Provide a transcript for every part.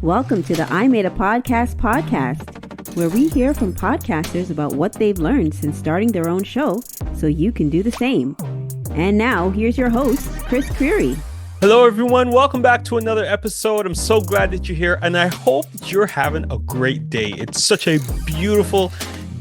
Welcome to the I Made a podcast, where we hear from podcasters about what they've learned since starting their own show, so you can do the same. And now, here's your host, Chris Creary. Hello, everyone. Welcome back to another episode. I'm so glad that you're here, and I hope that you're having a great day. It's such a beautiful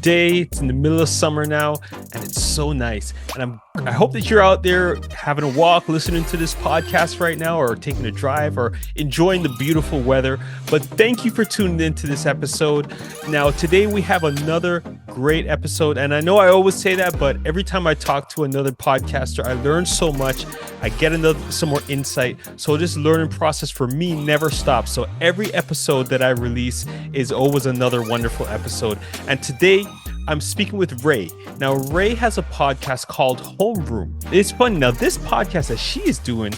day. It's in the middle of summer now, and it's so nice. And I hope that you're out there having a walk, listening to this podcast right now, or taking a drive, or enjoying the beautiful weather. But thank you for tuning into this episode. Now, today we have another great episode, and I know I always say that, but every time I talk to another podcaster, I learn so much. I get some more insight. So this learning process for me never stops. So every episode that I release is always another wonderful episode. And today I'm speaking with Ray. Now, Ray has a podcast called Homeroom. It's funny. Now, this podcast that she is doing,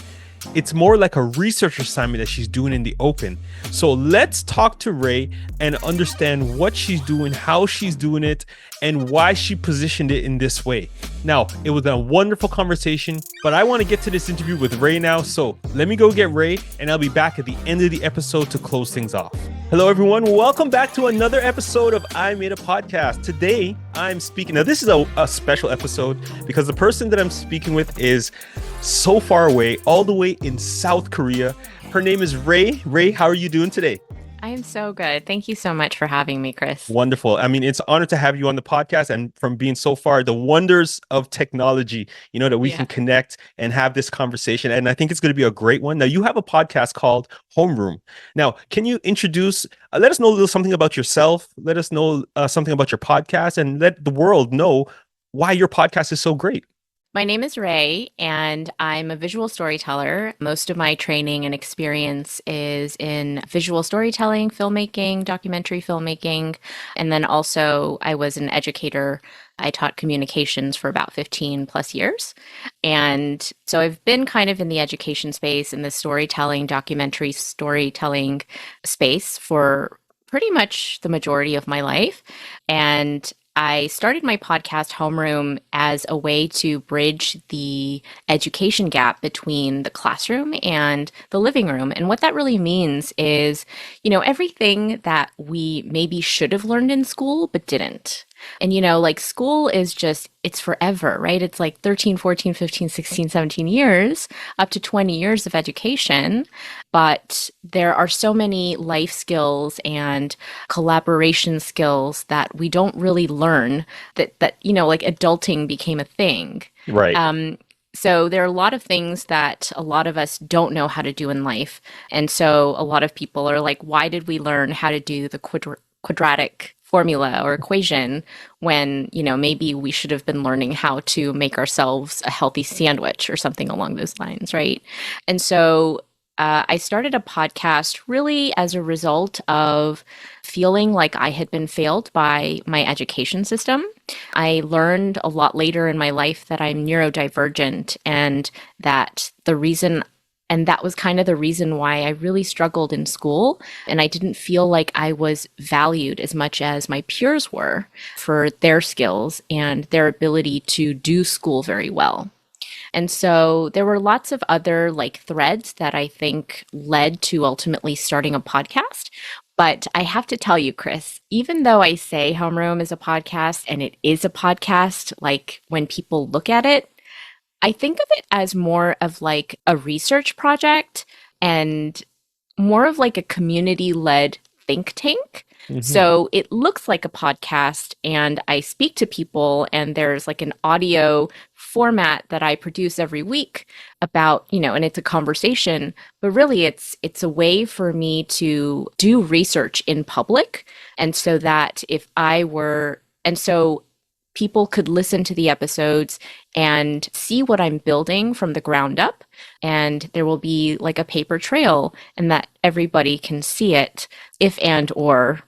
it's more like a research assignment that she's doing in the open. So let's talk to Ray and understand what she's doing, how she's doing it, and why she positioned it in this way. Now, it was a wonderful conversation, but I want to get to this interview with Ray now. So let me go get Ray, and I'll be back at the end of the episode to close things off. Hello, everyone. Welcome back to another episode of I Made a Podcast. Today, I'm speaking. Now, this is a special episode because the person that I'm speaking with is so far away, all the way in South Korea. Her name is Ray. Ray, how are you doing today? I am so good. Thank you so much for having me, Chris. Wonderful. I mean, it's an honor to have you on the podcast, and from being so far, the wonders of technology, that we can connect and have this conversation. And I think it's going to be a great one. Now, you have a podcast called Homeroom. Now, can you introduce, let us know a little something about yourself, let us know something about your podcast, and let the world know why your podcast is so great. My name is Ray, and I'm a visual storyteller. Most of my training and experience is in visual storytelling, filmmaking, documentary filmmaking, and then also I was an educator. I taught communications for about 15 plus years. And so I've been kind of in the education space, in the storytelling, documentary storytelling space for pretty much the majority of my life. And I started my podcast Homeroom as a way to bridge the education gap between the classroom and the living room. And what that really means is, everything that we maybe should have learned in school but didn't. And, like school is just, it's forever, right? It's like 13, 14, 15, 16, 17 years, up to 20 years of education. But there are so many life skills and collaboration skills that we don't really learn that like adulting became a thing. Right. So there are a lot of things that a lot of us don't know how to do in life. And so a lot of people are like, why did we learn how to do the quadratic formula or equation when, maybe we should have been learning how to make ourselves a healthy sandwich or something along those lines, right? And so I started a podcast really as a result of feeling like I had been failed by my education system. I learned a lot later in my life that I'm neurodivergent, and that was kind of the reason why I really struggled in school. And I didn't feel like I was valued as much as my peers were for their skills and their ability to do school very well. And so there were lots of other threads that I think led to ultimately starting a podcast. But I have to tell you, Chris, even though I say Homeroom is a podcast and it is a podcast, when people look at it, I think of it as more of a research project and more of a community-led think tank. Mm-hmm. So it looks like a podcast, and I speak to people, and there's an audio format that I produce every week about, and it's a conversation, but really it's a way for me to do research in public. And so people could listen to the episodes and see what I'm building from the ground up. And there will be a paper trail, and that everybody can see it or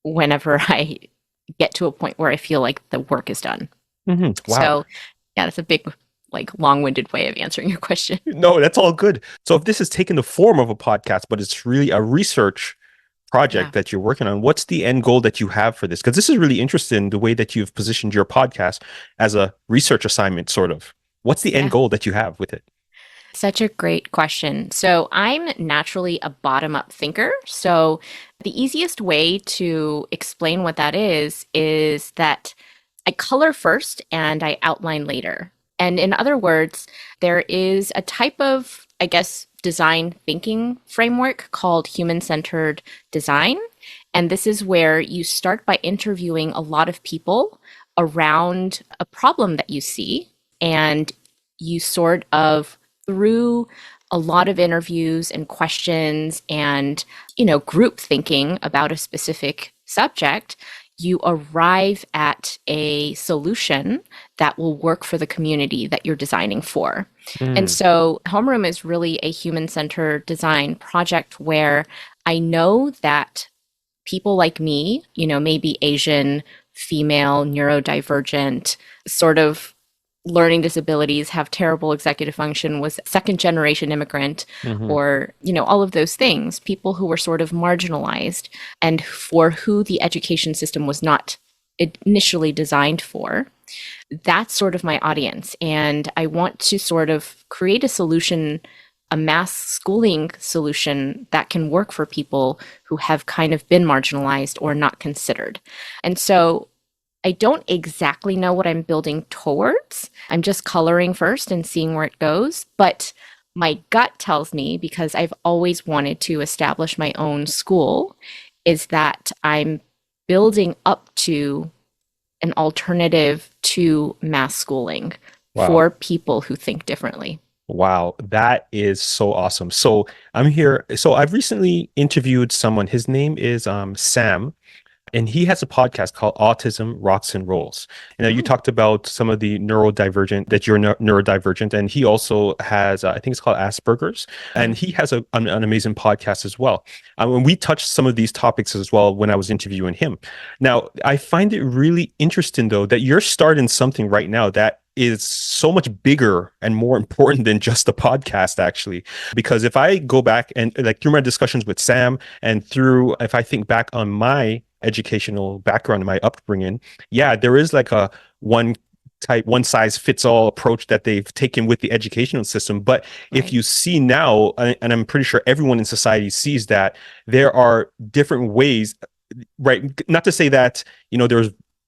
whenever I get to a point where I feel like the work is done. Mm-hmm. Wow. So yeah, that's a big, long-winded way of answering your question. No, that's all good. So if this is taking the form of a podcast, but it's really a research project that you're working on, what's the end goal that you have for this? Because this is really interesting, the way that you've positioned your podcast as a research assignment, sort of. What's the end goal that you have with it? Such a great question. So, I'm naturally a bottom up thinker. So, the easiest way to explain what that is that I color first and I outline later. And in other words, there is a type of, I guess, design thinking framework called human centered design. And this is where you start by interviewing a lot of people around a problem that you see. And you sort of, through a lot of interviews and questions and, group thinking about a specific subject, you arrive at a solution that will work for the community that you're designing for. And Mm, so Homeroom is really a human-centered design project where I know that people like me, maybe Asian, female, neurodivergent, sort of learning disabilities, have terrible executive function, was second generation immigrant, mhm. or, all of those things, people who were sort of marginalized and for who the education system was not initially designed for. That's sort of my audience. And I want to sort of create a solution, a mass schooling solution that can work for people who have kind of been marginalized or not considered. And so I don't exactly know what I'm building towards. I'm just coloring first and seeing where it goes. But my gut tells me, because I've always wanted to establish my own school, is that I'm building up to an alternative to mass schooling Wow. for people who think differently. Wow, that is so awesome. So I'm here. So I've recently interviewed someone. His name is Sam, and he has a podcast called Autism Rocks and Rolls. And you Oh, talked about some of the neurodivergent, that you're neurodivergent, and he also has, I think it's called Asperger's, and he mhm. has an amazing podcast as well. And we touched some of these topics as well when I was interviewing him. Now, I find it really interesting though that you're starting something right now that is so much bigger and more important than just a podcast, actually. Because if I go back and like through my discussions with Sam and through, if I think back on my educational background and my upbringing, yeah, there is like a one one size fits all approach that they've taken with the educational system. But if Right, you see now, and I'm pretty sure everyone in society sees that there are different ways, right? Not to say that,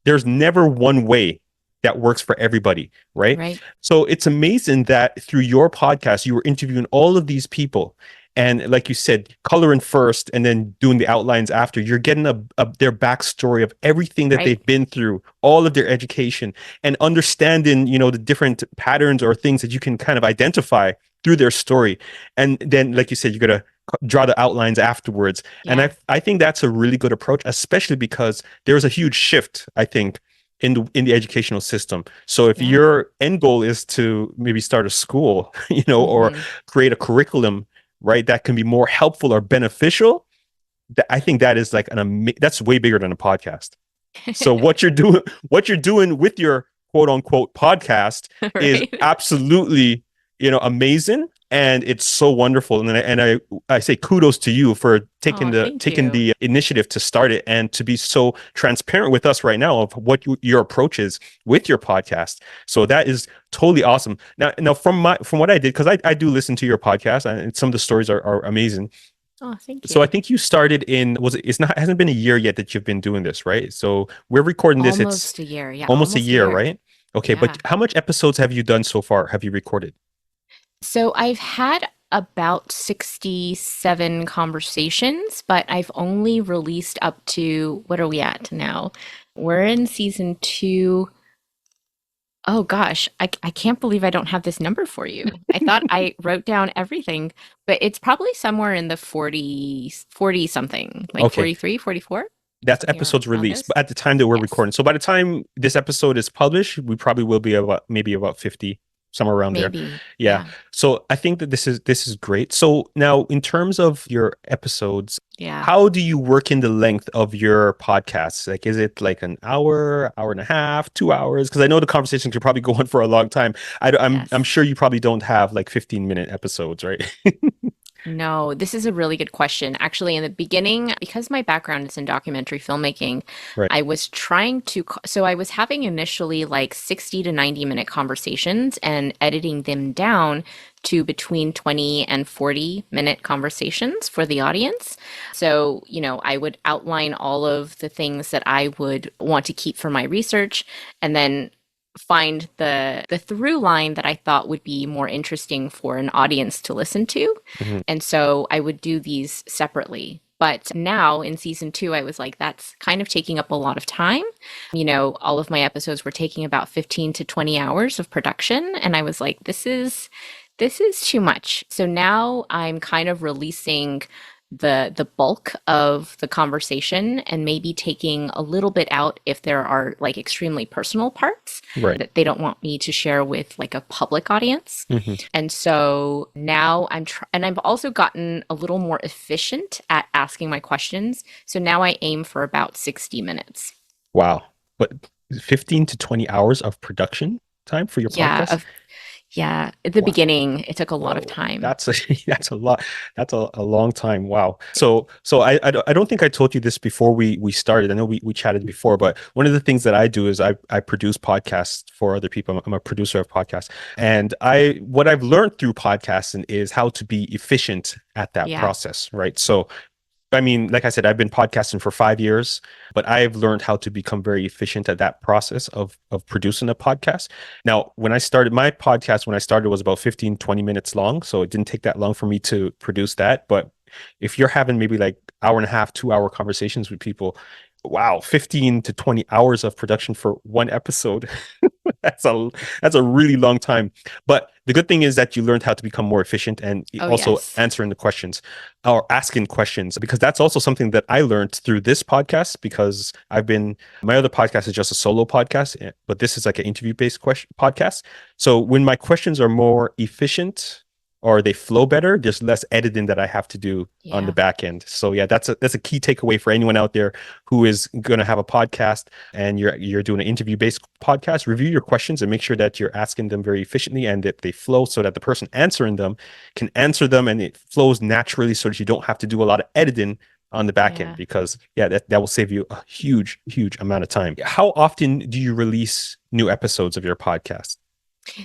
there's never one way that works for everybody, right? right, So it's amazing that through your podcast, you were interviewing all of these people. And like you said, coloring first and then doing the outlines after, you're getting their backstory of everything that right. they've been through, all of their education, and understanding, the different patterns or things that you can kind of identify through their story. And then, like you said, you're going to draw the outlines afterwards. And Yeah, I think that's a really good approach, especially because there's a huge shift, I think, in the educational system. So if yeah. your end goal is to maybe start a school, or Hmm. create a curriculum, right, that can be more helpful or beneficial, I think that is like that's way bigger than a podcast. So what you're doing with your quote unquote podcast is Right. absolutely, amazing. And it's so wonderful. And I say kudos to you for taking Oh, the thank taking you. the initiative to start it and to be so transparent with us right now of what your approach is with your podcast. So that is totally awesome. Now from what I did, because I do listen to your podcast and some of the stories are amazing. Oh, thank So I you. think you started in, was it, it's not, hasn't been a year yet that you've been doing this, right? So we're recording this, it's Almost a year. Yeah, almost a almost a year, year. right? Okay, but Yeah. how much episodes have you done so far? Have you recorded? So I've had about 67 conversations, but I've only released up to, what are we at now? We're in season two. Oh gosh, I can't believe I don't have this number for you. I thought I wrote down everything, but it's probably somewhere in the 40 something, like Okay, 43, 44, that's something episodes around released, those. but at the time that we're Yes, recording. So by the time this episode is published, we probably will be about maybe about 50, somewhere around there. maybe. Yeah. Yeah, So I think that this is great. So now in terms of your episodes, yeah, how do you work in the length of your podcasts? Like, is it like an hour, hour and a half, 2 hours? Because I know the conversation could probably go on for a long time. I'm yes. sure you probably don't have like 15-minute episodes, right? No, this is a really good question. Actually, in the beginning, because my background is in documentary filmmaking, Right. I was trying to, so I was having initially like 60 to 90-minute conversations and editing them down to between 20 and 40-minute conversations for the audience. So, I would outline all of the things that I would want to keep for my research and then find the through line that I thought would be more interesting for an audience to listen to. Hmm. And so I would do these separately. But now in season two, I was like, that's kind of taking up a lot of time. All of my episodes were taking about 15 to 20 hours of production. And I was like, this is too much. So now I'm kind of releasing the bulk of the conversation and maybe taking a little bit out if there are like extremely personal parts Right. that they don't want me to share with like a public audience. Hmm. And so now and I've also gotten a little more efficient at asking my questions. So now I aim for about 60 minutes. Wow. But 15 to 20 hours of production time for your Yeah, podcast? at the Wow. beginning, it took a lot of Whoa, time. that's a that's a lot. That's a long time. Wow. So I don't think I told you this before we started. I know we chatted before, but one of the things that I do is I produce podcasts for other people. I'm a producer of podcasts, and I what I've learned through podcasting is how to be efficient at that Yeah, process, right? So I mean, like I said, I've been podcasting for 5 years, but I've learned how to become very efficient at that process of producing a podcast. Now, when I started my podcast, when I started was about 15, 20 minutes long. So it didn't take that long for me to produce that. But if you're having maybe like hour and a half, 2 hour conversations with people, wow, 15 to 20 hours of production for one episode. That's a really long time. But the good thing is that you learned how to become more efficient and oh also yes. answering the questions or asking questions, because that's also something that I learned through this podcast, because my other podcast is just a solo podcast, but this is like an interview based podcast. So when my questions are more efficient or they flow better, there's less editing that I have to do on the Yeah. back end. So yeah, that's a key takeaway for anyone out there who is going to have a podcast and you're doing an interview based podcast. Review your questions and make sure that you're asking them very efficiently and that they flow so that the person answering them can answer them and it flows naturally, so that you don't have to do a lot of editing on the back end, Yeah. because yeah, that will save you a huge amount of time. How often do you release new episodes of your podcast?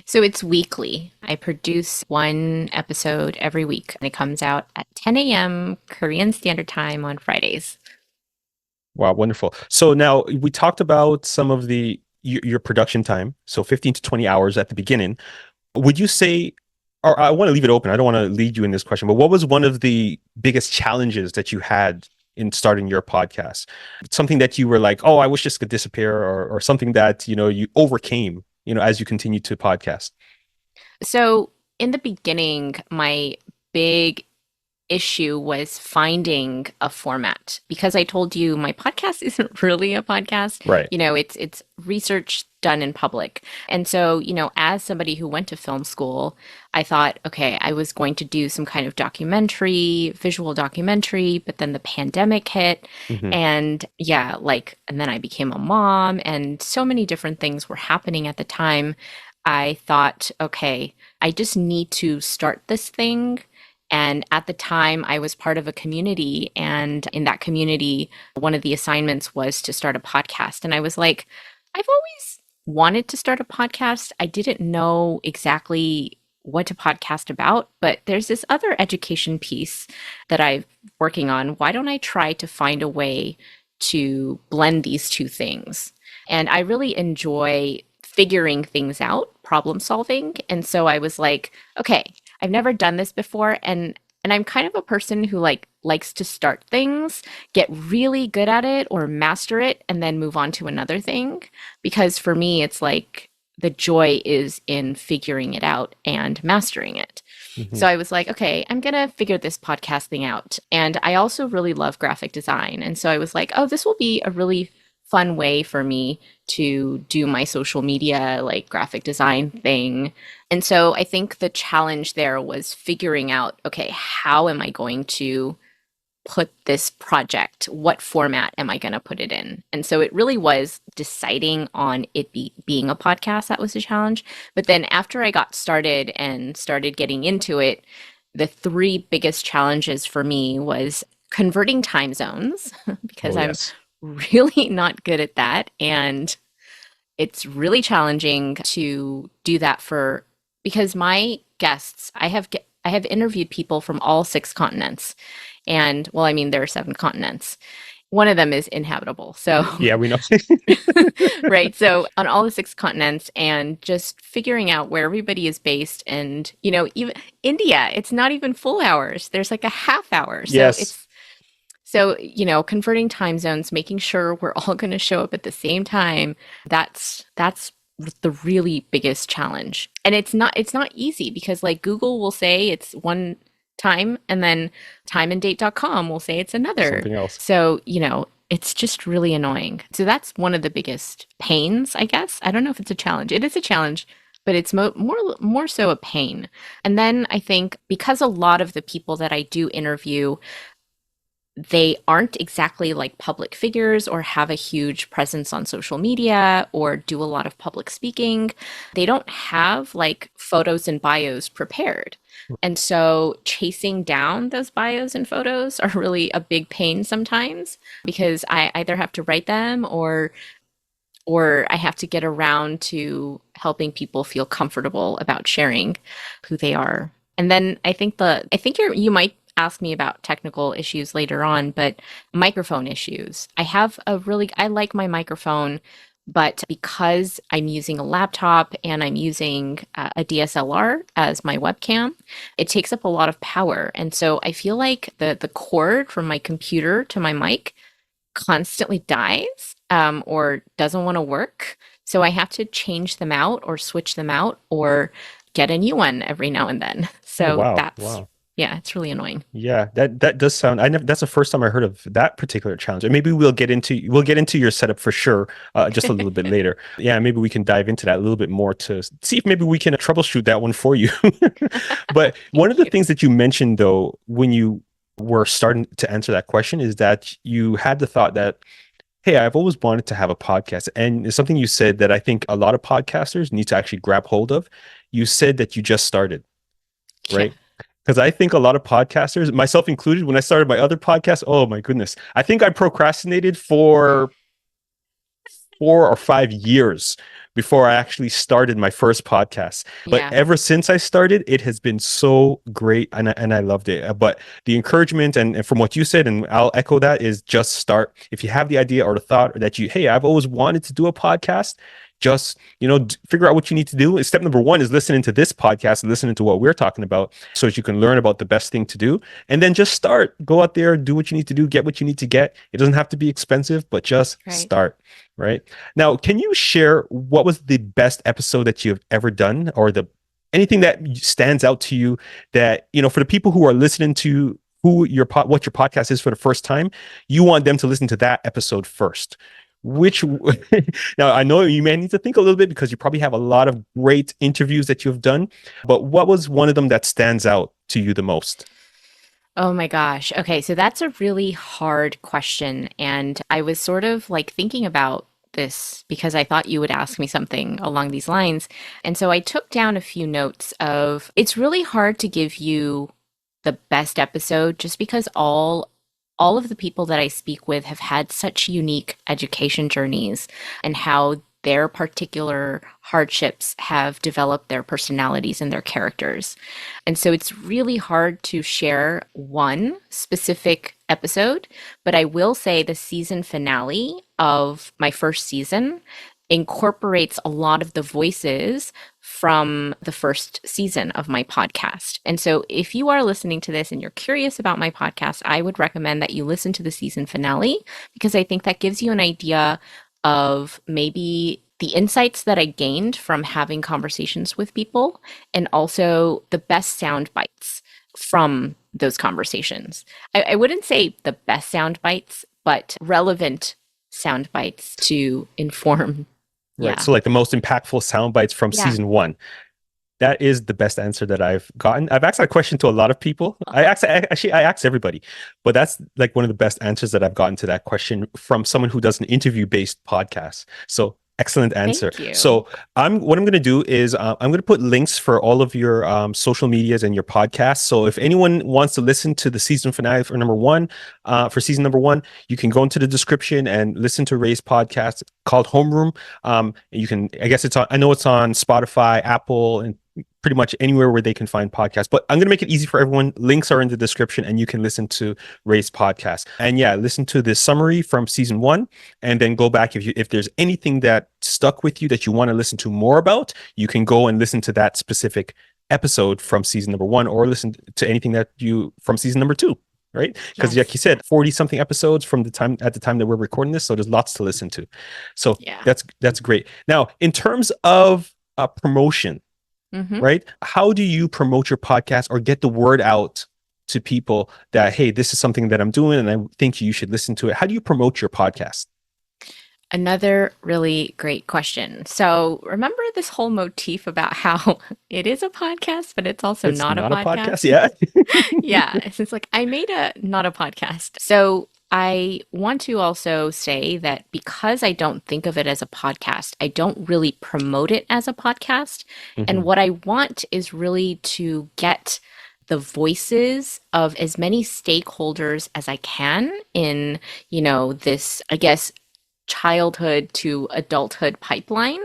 So it's weekly. I produce one episode every week, and it comes out at 10 a.m. Korean Standard Time on Fridays. Wow, wonderful. So now we talked about some of your production time, so 15 to 20 hours at the beginning. Would you say, or I want to leave it open, I don't want to lead you in this question, but what was one of the biggest challenges that you had in starting your podcast? Something that you were like, oh, I wish this could disappear, or something that, you overcame, as you continue to podcast. So in the beginning, my big issue was finding a format because I told you my podcast isn't really a podcast. Right. It's research done in public. And so, as somebody who went to film school, I thought, okay, I was going to do some kind of documentary, visual documentary, but then the pandemic hit Hmm. and yeah, and then I became a mom and so many different things were happening at the time. I thought, okay, I just need to start this thing. And at the time, I was part of a community. And in that community, one of the assignments was to start a podcast. And I was like, I've always wanted to start a podcast. I didn't know exactly what to podcast about, but there's this other education piece that I'm working on. Why don't I try to find a way to blend these two things? And I really enjoy figuring things out, problem solving. And so I was like, okay, I've never done this before and I'm kind of a person who likes to start things, get really good at it or master it and then move on to another thing because for me it's like the joy is in figuring it out and mastering it. Hmm. So I was like, okay, I'm going to figure this podcast thing out. And I also really love graphic design. And so I was like, oh, this will be a really fun way for me to do my social media, like graphic design thing. And so I think the challenge there was figuring out, okay, how am I going to put this project? What format am I going to put it in? And so it really was deciding on being a podcast that was a challenge. But then after I got started and started getting into it, the three biggest challenges for me was converting time zones because Oh, I'm yes. really not good at that. And it's really challenging to do that because my guests. I have interviewed people from all 6 continents. And well, I mean, there are 7 continents. One of them is inhabitable. So Yeah, we know. right. So on all the 6 continents and just figuring out where everybody is based and, even India, it's not even full hours. There's like a half hour. Yes. So, converting time zones, making sure we're all going to show up at the same time, that's the really biggest challenge. And it's not easy because like Google will say it's one time and then timeanddate.com will say it's another. Something else. So, it's just really annoying. So that's one of the biggest pains, I guess. I don't know if it's a challenge. It is a challenge, but it's more so a pain. And then I think because a lot of the people that I do interview, they aren't exactly like public figures or have a huge presence on social media or do a lot of public speaking. They don't have like photos and bios prepared. And so chasing down those bios and photos are really a big pain sometimes because I either have to write them or I have to get around to helping people feel comfortable about sharing who they are. And then you might ask me about technical issues later on, but microphone issues. I like my microphone, but because I'm using a laptop and I'm using a DSLR as my webcam, it takes up a lot of power. And so I feel like the cord from my computer to my mic constantly dies or doesn't want to work. So I have to change them out or switch them out or get a new one every now and then. Oh, So wow. yeah, it's really annoying. Yeah, that does sound. That's the first time I heard of that particular challenge. And maybe we'll get into your setup for sure, just a little bit later. Yeah, maybe we can dive into that a little bit more to see if maybe we can troubleshoot that one for you. But one of the you. things that you mentioned though, when you were starting to answer that question, is that you had the thought that, hey, I've always wanted to have a podcast, and it's something you said that I think a lot of podcasters need to actually grab hold of. You said that you just started, Yeah. right? Because I think a lot of podcasters, myself included, when I started my other podcast, oh my goodness, I think I procrastinated for 4 or 5 years before I actually started my first podcast. But Yeah. ever since I started, it has been so great, and I loved it. But the encouragement and from what you said, and I'll echo that, is just start. If you have the idea or the thought that hey, I've always wanted to do a podcast, just figure out what you need to do. Step number one is listening to this podcast and listening to what we're talking about so that you can learn about the best thing to do, and then just start. Go out there, do what you need to do, get what you need to get. It doesn't have to be expensive, but just Right. start. Right now, can you share what was the best episode that you've ever done, or anything that stands out to you that for the people who are listening to what your podcast is for the first time, you want them to listen to that episode first? Which now I know you may need to think a little bit because you probably have a lot of great interviews that you've done, but what was one of them that stands out to you the most? Oh my gosh. Okay, so that's a really hard question. And I was sort of like thinking about this because I thought you would ask me something along these lines. And so I took down a few notes of it's really hard to give you the best episode just because all of the people that I speak with have had such unique education journeys and how their particular hardships have developed their personalities and their characters. And so it's really hard to share one specific episode, but I will say the season finale of my first season incorporates a lot of the voices from the first season of my podcast. And so if you are listening to this and you're curious about my podcast, I would recommend that you listen to the season finale because I think that gives you an idea of maybe the insights that I gained from having conversations with people and also the best sound bites from those conversations. I wouldn't say the best sound bites, but relevant sound bites to inform. Right. Yeah. So like the most impactful sound bites from Yeah. season one. That is the best answer that I've gotten. I've asked that question to a lot of people. I asked everybody, but that's like one of the best answers that I've gotten to that question from someone who does an interview-based podcast. So excellent answer. Thank you. So what I'm going to do is I'm going to put links for all of your social medias and your podcasts. So if anyone wants to listen to the season finale for season number one, you can go into the description and listen to Ray's podcast called Homeroom. You can, I guess I know it's on Spotify, Apple, and pretty much anywhere where they can find podcasts. But I'm going to make it easy for everyone. Links are in the description and you can listen to Ray's podcast. And yeah, listen to this summary from season 1 and then go back if there's anything that stuck with you that you want to listen to more about, you can go and listen to that specific episode from season number 1 or listen to anything that you from season number 2. Right? Because Yes. like you said, 40 something episodes from the time that we're recording this. So there's lots to listen to. So Yeah. that's great. Now, in terms of promotion, Mm-hmm. right? How do you promote your podcast or get the word out to people that, hey, this is something that I'm doing and I think you should listen to it? How do you promote your podcast? Another really great question. So remember this whole motif about how it is a podcast, but it's also It's not a not a podcast. podcast? Yeah. Yeah, it's like I made a not a podcast. So I want to also say that because I don't think of it as a podcast, I don't really promote it as a podcast. And Mhm. what I want is really to get the voices of as many stakeholders as I can in, this, I guess, childhood to adulthood pipeline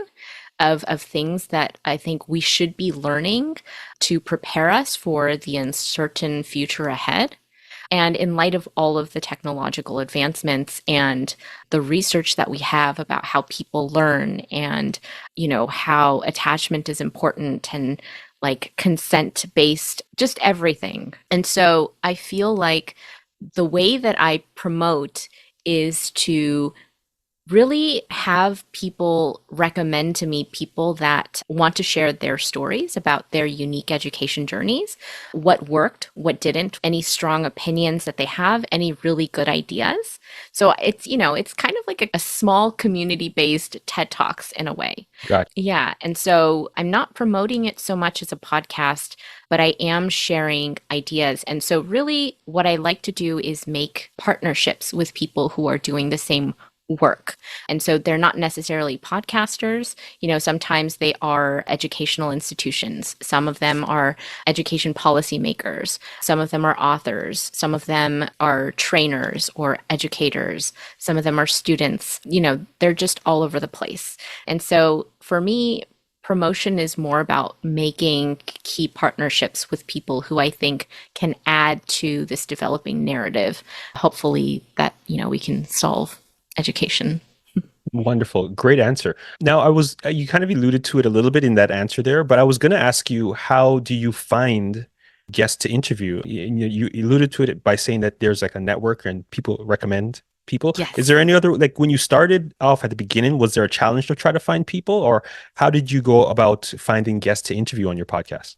of things that I think we should be learning to prepare us for the uncertain future ahead. And in light of all of the technological advancements and the research that we have about how people learn and, how attachment is important and like consent based, just everything. And so I feel like the way that I promote is to really have people recommend to me people that want to share their stories about their unique education journeys, what worked, what didn't, any strong opinions that they have, any really good ideas. So it's kind of like a small community-based TED Talks in a way. Got Yeah. And so I'm not promoting it so much as a podcast, but I am sharing ideas. And so really what I like to do is make partnerships with people who are doing the same work. And so they're not necessarily podcasters. Sometimes they are educational institutions. Some of them are education policymakers. Some of them are authors. Some of them are trainers or educators. Some of them are students. They're just all over the place. And so for me, promotion is more about making key partnerships with people who I think can add to this developing narrative. Hopefully that, we can solve education. Wonderful. Great answer. Now, you kind of alluded to it a little bit in that answer there, but I was going to ask you, how do you find guests to interview? You alluded to it by saying that there's like a network and people recommend people. Yes. Is there any other, like when you started off at the beginning, was there a challenge to try to find people, or how did you go about finding guests to interview on your podcast?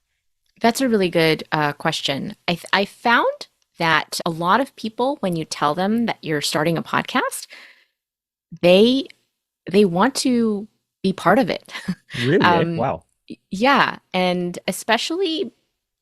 That's a really good question. I found that a lot of people, when you tell them that you're starting a podcast, they want to be part of it. Really? Um, Wow. yeah, and especially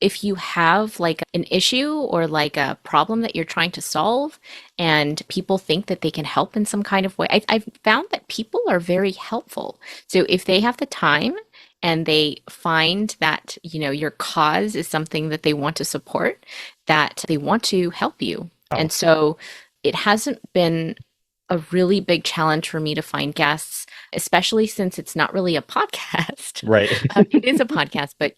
if you have like an issue or like a problem that you're trying to solve, and people think that they can help in some kind of way. I've found that people are very helpful. So if they have the time and they find that, your cause is something that they want to support, that they want to help you. Oh, And so it hasn't been a really big challenge for me to find guests, especially since it's not really a podcast. right. It is a podcast, but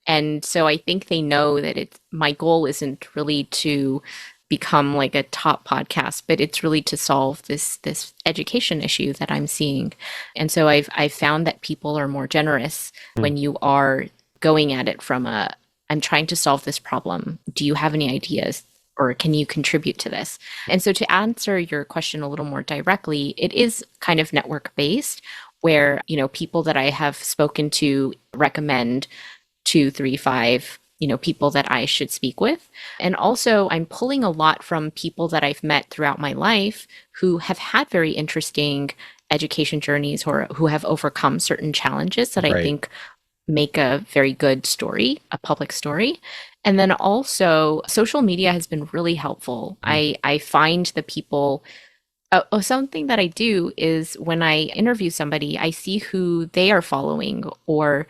and so I think they know that my goal isn't really to become like a top podcast, but it's really to solve this education issue that I'm seeing. And so I've found that people are more generous when you are going at it from I'm trying to solve this problem. Do you have any ideas? Or can you contribute to this? And so to answer your question a little more directly, it is kind of network based where, people that I have spoken to recommend 2, 3, 5, people that I should speak with. And also I'm pulling a lot from people that I've met throughout my life who have had very interesting education journeys or who have overcome certain challenges that I Right. think make a very good story, a public story. And then also social media has been really helpful. I find the people, something that I do is when I interview somebody, I see who they are following or,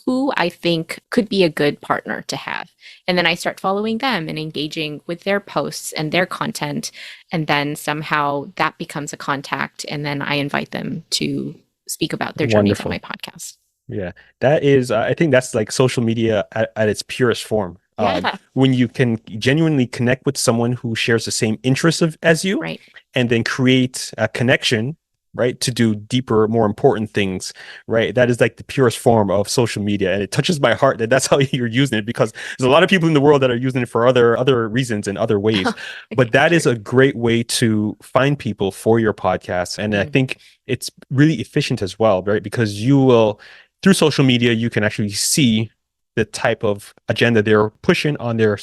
who I think could be a good partner to have. And then I start following them and engaging with their posts and their content. And then somehow that becomes a contact. And then I invite them to speak about their journeys on Wonderful. my podcast. Yeah, that is, I think that's like social media at its purest form. Yeah, When you can genuinely connect with someone who shares the same interests as you, right. and then create a connection, right, to do deeper, more important things, right? That is like the purest form of social media, and it touches my heart that that's how you're using it because there's a lot of people in the world that are using it for other reasons and other ways. But that is True. a great way to find people for your podcast, and I Mm, think it's really efficient as well, right? Because you will through social media, you can actually see the type of agenda they're pushing on their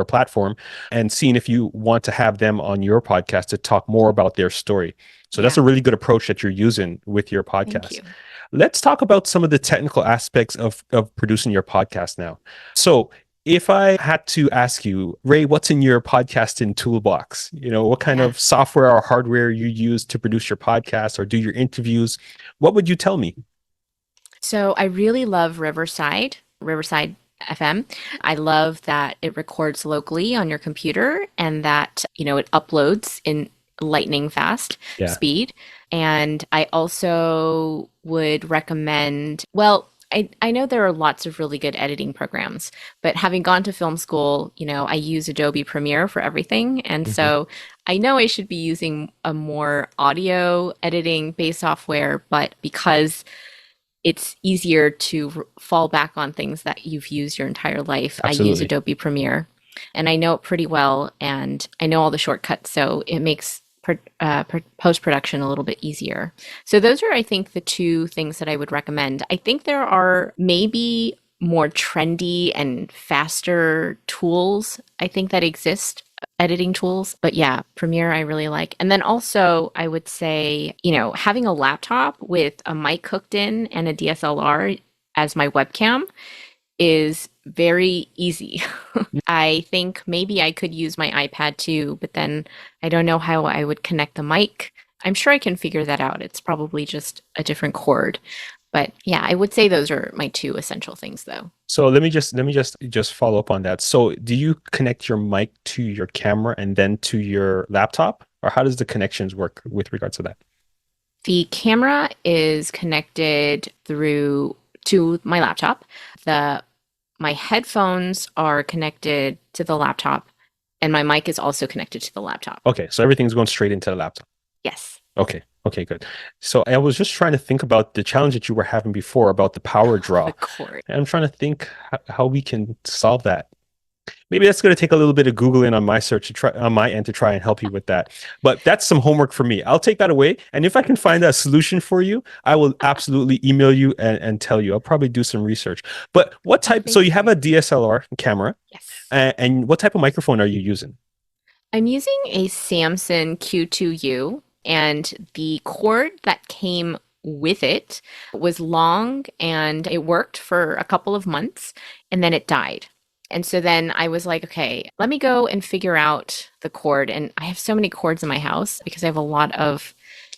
platform and seeing if you want to have them on your podcast to talk more about their story. So that's yeah, a really good approach that you're using with your thank podcast. you. Let's talk about some of the technical aspects of producing your podcast now. So if I had to ask you, Ray, what's in your podcasting toolbox? What kind Yeah. of software or hardware you use to produce your podcast or do your interviews? What would you tell me? So I really love Riverside FM. I love that it records locally on your computer and that, it uploads in lightning fast Yeah. speed. And I also would recommend, well, I know there are lots of really good editing programs, but having gone to film school, I use Adobe Premiere for everything. And Mhm. so I know I should be using a more audio editing based software, but because it's easier to fall back on things that you've used your entire life. I use Absolutely. Adobe Premiere and I know it pretty well and I know all the shortcuts. So it makes post production a little bit easier. So those are, I think, the two things that I would recommend. I think there are maybe more trendy and faster tools, I think, that exist, editing tools. But yeah, Premiere I really like. And then also, I would say, having a laptop with a mic hooked in and a DSLR as my webcam is very easy. I think maybe I could use my iPad too, but then I don't know how I would connect the mic. I'm sure I can figure that out. It's probably just a different cord. But yeah, I would say those are my two essential things though. So let me just follow up on that. So do you connect your mic to your camera and then to your laptop, or how does the connections work with regards to that? The camera is connected through to my laptop. The My headphones are connected to the laptop and my mic is also connected to the laptop. Okay, so everything's going straight into the laptop. Yes. Okay. Okay, good. So I was just trying to think about the challenge that you were having before about the power draw. The cord. And I'm trying to think how we can solve that. Maybe that's going to take a little bit of Googling on my search to try on my end to try and help you with that. But that's some homework for me. I'll take that away. And if I can find a solution for you, I will absolutely email you and tell you. I'll probably do some research. But what Oh, type, so thank you have you. a DSLR camera, Yes. and what type of microphone are you using? I'm using a Samson Q2U, and the cord that came with it was long and it worked for a couple of months and then it died. And so then I was like, okay, let me go and figure out the cord. And I have so many cords in my house because I have a lot of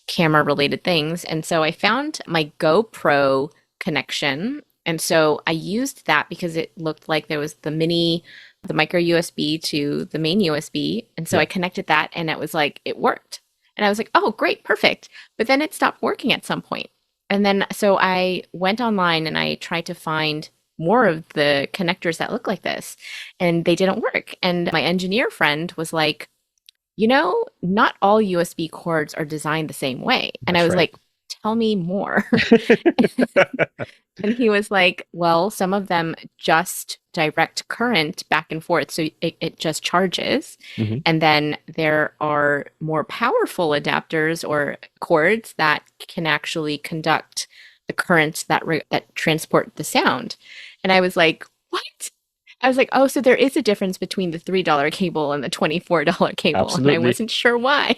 camera related things. And so I found my GoPro connection. And so I used that because it looked like there was the micro USB to the main USB. And so Yeah. I connected that and it was like, it worked. And I was like, oh, great, perfect. But then it stopped working at some point. And then so I went online and I tried to find more of the connectors that look like this, and they didn't work. And my engineer friend was like, not all USB cords are designed the same way. And I That's was right. like, tell me more. And he was like, well, some of them just direct current back and forth. So it just charges. Mhm. And then there are more powerful adapters or cords that can actually conduct the currents that transport the sound. And I was like, what? I was like, oh, so there is a difference between the $3 cable and the $24 cable. And I Absolutely. wasn't sure why.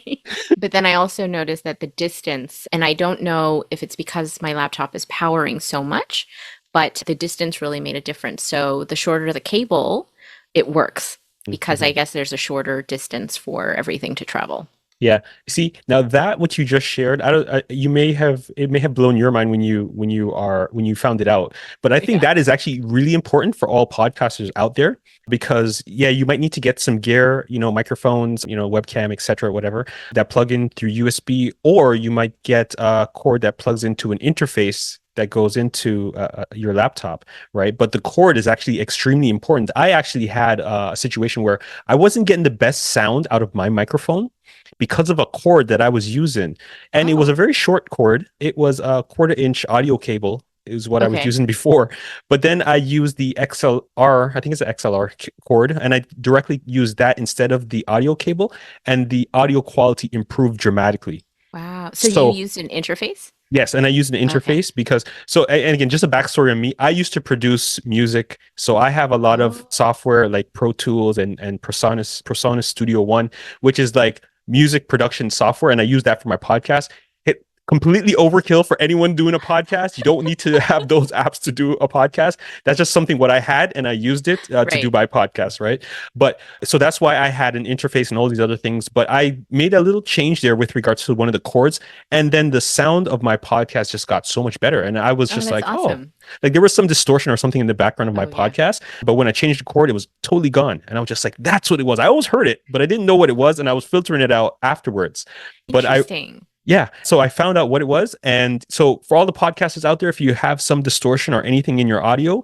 But then I also noticed that the distance, and I don't know if it's because my laptop is powering so much, but the distance really made a difference. So the shorter the cable, it works because I Mhm. guess there's a shorter distance for everything to travel. Yeah. See, now that what you just shared, I don't, you may have it may have blown your mind when you found it out. But I think Yeah. that is actually really important for all podcasters out there because yeah, you might need to get some gear, microphones, webcam, etc., whatever, that plug in through USB, or you might get a cord that plugs into an interface that goes into your laptop, right? But the cord is actually extremely important. I actually had a situation where I wasn't getting the best sound out of my microphone because of a cord that I was using. And it was a Oh, very short cord. It was a quarter-inch audio cable is what I was okay. using before. But then I used the XLR, I think it's an XLR cord, and I directly used that instead of the audio cable, and the audio quality improved dramatically. Wow. So you So used an interface? yes, and I use an Okay. interface because and again, just a backstory on me. I used to produce music, so I have a lot of Oh, software like Pro Tools and Presonus Studio One, which is like music production software, and I use that for my podcast. It completely overkill for anyone doing a podcast. You don't need to have those apps to do a podcast. That's just something what I had, and I used it to do right. my podcast, right? But so that's why I had an interface and all these other things. But I made a little change there with regards to one of the chords, and then the sound of my podcast just got so much better. And I was Oh, just that's like, oh, awesome. like there was some distortion or something in the background of my Oh, yeah. podcast. But when I changed the chord, it was totally gone. And I was just like, that's what it was. I always heard it, but I didn't know what it was. And I was filtering it out afterwards. But Interesting. yeah. So I found out what it was. And so for all the podcasters out there, if you have some distortion or anything in your audio,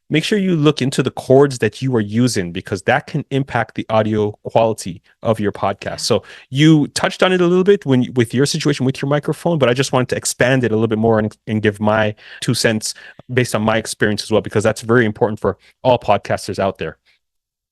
make sure you look into the chords that you are using because that can impact the audio quality of your podcast. Yeah. So you touched on it a little bit with your situation with your microphone, but I just wanted to expand it a little bit more and give my 2 cents based on my experience as well, because that's very important for all podcasters out there.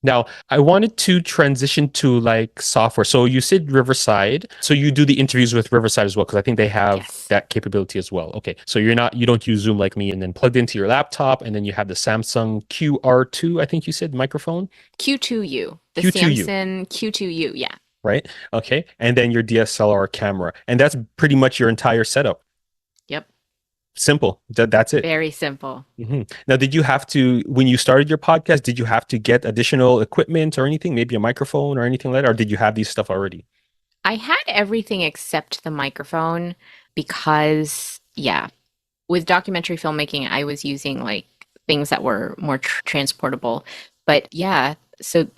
Now, I wanted to transition to like software. So you said Riverside. So you do the interviews with Riverside as well, because I think they have Yes. that capability as well. Okay. So you don't use Zoom like me and then plugged into your laptop, and then you have the Samsung QR2, I think you said microphone, Q2U. The Q2U, Samsung Q2U. Yeah. right? Okay. And then your DSLR camera. And that's pretty much your entire setup. Yep. Simple. That's it. Very simple. Now, did you have to, when you started your podcast, did you have to get additional equipment or anything, maybe a microphone or anything like that, or did you have these stuff already? I had everything except the microphone because, yeah, with documentary filmmaking, I was using like things that were more transportable. But yeah, so,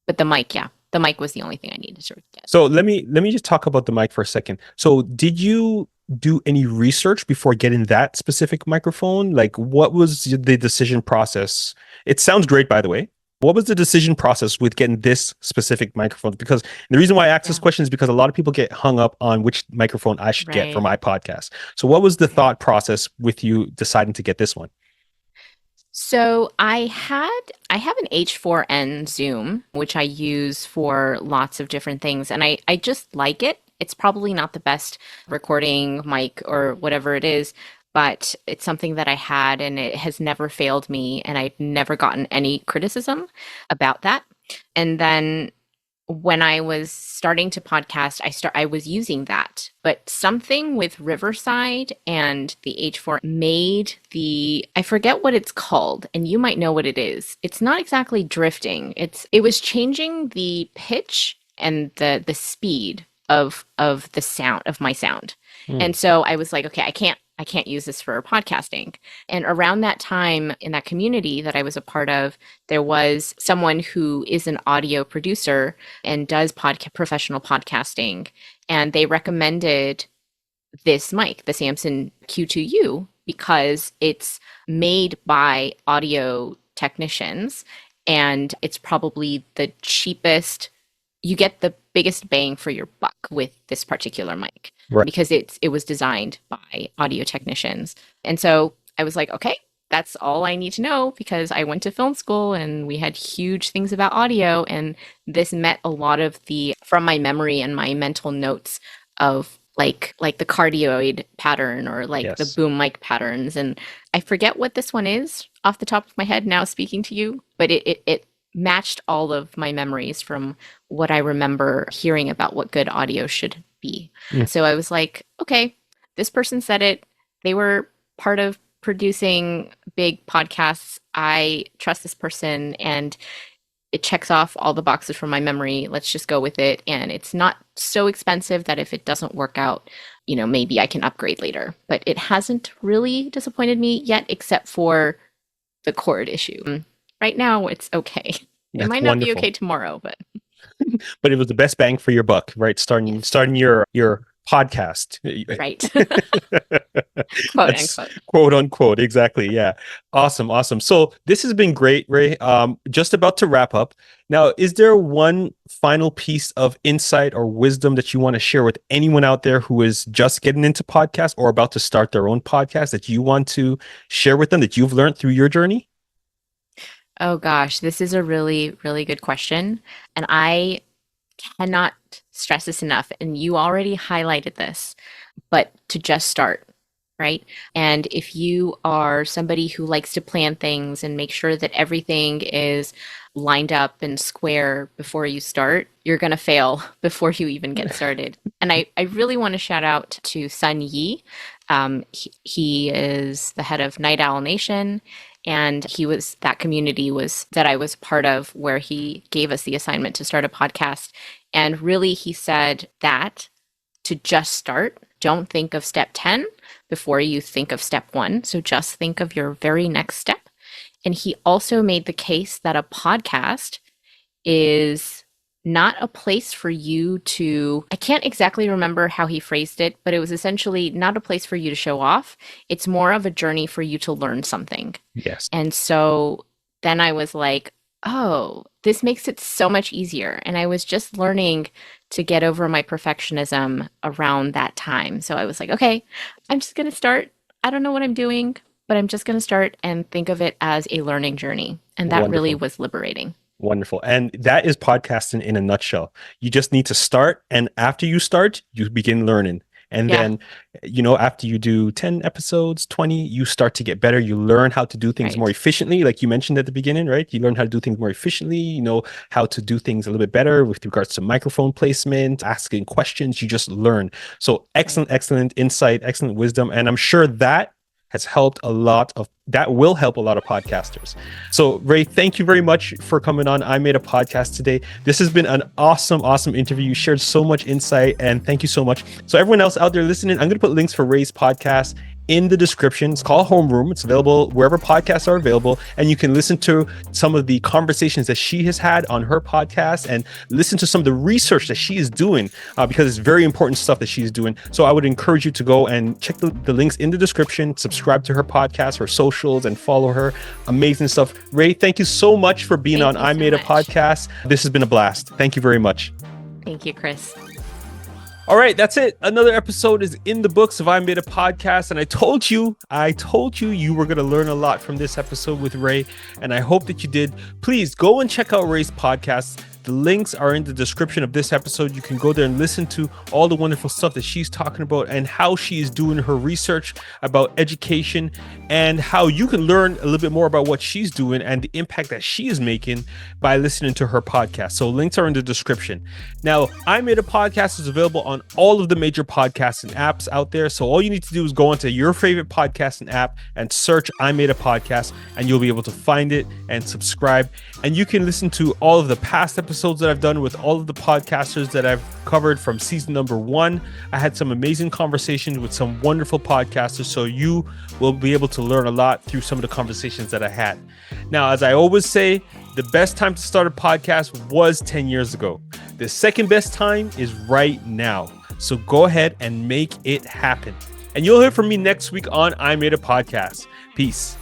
but the mic, yeah, the mic was the only thing I needed to get. So let me just talk about the mic for a second. So did you do any research before getting that specific microphone? Like, what was the decision process? It sounds great, by the way. What was the decision process with getting this specific microphone? Because the reason why I ask this Yeah. question is because a lot of people get hung up on which microphone I should get for Right. my podcast. So what was the Right. thought process with you deciding to get this one? So I have an H4n Zoom, which I use for lots of different things, and I just like it. It's probably not the best recording mic or whatever it is, but it's something that I had and it has never failed me, and I've never gotten any criticism about that. And then when I was starting to podcast, I was using that. But something with Riverside and the H4 made the I forget what it's called, and you might know what it is. It's not exactly drifting. It was changing the pitch and the speed of the sound of my sound. Hmm. And so I was like, okay, I can't use this for podcasting. And around that time in that community that I was a part of, there was someone who is an audio producer and does professional podcasting. And they recommended this mic, the Samson Q2U, because it's made by audio technicians and it's probably the cheapest. You get the biggest bang for your buck with this particular mic Right. because it was designed by audio technicians. And so I was like, okay, that's all I need to know because I went to film school and we had huge things about audio, and this met a lot of the from my memory and my mental notes of like the cardioid pattern or like the Yes. boom mic patterns. And I forget what this one is off the top of my head now speaking to you, but it matched all of my memories from what I remember hearing about what good audio should be. Mm. So I was like, okay, this person said it. They were part of producing big podcasts. I trust this person and it checks off all the boxes from my memory. Let's just go with it. And it's not so expensive that if it doesn't work out, maybe I can upgrade later. But it hasn't really disappointed me yet, except for the cord issue. Right now, it's okay. It That's might not be wonderful. okay tomorrow, but But it was the best bang for your buck, right? Starting yes. starting your podcast. Right. Quote That's unquote. quote unquote. Exactly. Yeah. Awesome. Awesome. So this has been great, Ray. Just about to wrap up. Now, is there one final piece of insight or wisdom that you want to share with anyone out there who is just getting into podcasts or about to start their own podcast that you want to share with them that you've learned through your journey? Oh gosh, this is a really, really good question. And I cannot stress this enough. And you already highlighted this, but to just start, right? And if you are somebody who likes to plan things and make sure that everything is lined up and square before you start, you're going to fail before you even get started. And I really want to shout out to Sun Yi. He is the head of Night Owl Nation. And that community was that I was part of, where he gave us the assignment to start a podcast. And really, he said that to just start, don't think of step 10 before you think of step 1. So just think of your very next step. And he also made the case that a podcast is not a place for you to, I can't exactly remember how he phrased it, but it was essentially not a place for you to show off. It's more of a journey for you to learn something. Yes. And so then I was like, oh, this makes it so much easier. And I was just learning to get over my perfectionism around that time. So I was like, okay, I'm just going to start. I don't know what I'm doing, but I'm just going to start and think of it as a learning journey. And that really was liberating. Wonderful. And that is podcasting in a nutshell. You just need to start. And after you start, you begin learning. And then, after you do 10 episodes, 20, you start to get better. You learn how to do things more efficiently. Like you mentioned at the beginning, right? You learn how to do things more efficiently. You know how to do things a little bit better with regards to microphone placement, asking questions. You just learn. So excellent insight, excellent wisdom. And I'm sure that will help a lot of podcasters. So Ray, thank you very much for coming on I Made a Podcast today. This has been an awesome interview. You shared so much insight, and thank you so much. So everyone else out there listening, I'm going to put links for Ray's podcast in the description. It's called Homeroom. It's available wherever podcasts are available, and you can listen to some of the conversations that she has had on her podcast and listen to some of the research that she is doing, because it's very important stuff that she's doing. So I would encourage you to go and check the links in the description, subscribe to her podcast, her socials, and follow her. Amazing stuff. Ray, thank you so much for being on I Made a Podcast. This has been a blast. Thank you very much. Thank you, Chris. All right, that's it. Another episode is in the books of I Made a Podcast. And I told you you were going to learn a lot from this episode with Ray. And I hope that you did. Please go and check out Ray's podcast. The links are in the description of this episode. You can go there and listen to all the wonderful stuff that she's talking about and how she is doing her research about education and how you can learn a little bit more about what she's doing and the impact that she is making by listening to her podcast. So links are in the description. Now, I Made a Podcast is available on all of the major podcasting apps out there. So all you need to do is go onto your favorite podcasting app and search I Made a Podcast, and you'll be able to find it and subscribe. And you can listen to all of the past episodes that I've done with all of the podcasters that I've covered from season number 1. I had some amazing conversations with some wonderful podcasters, so you will be able to learn a lot through some of the conversations that I had. Now, as I always say, the best time to start a podcast was 10 years ago. The second best time is right now. So go ahead and make it happen. And you'll hear from me next week on I Made a Podcast. Peace.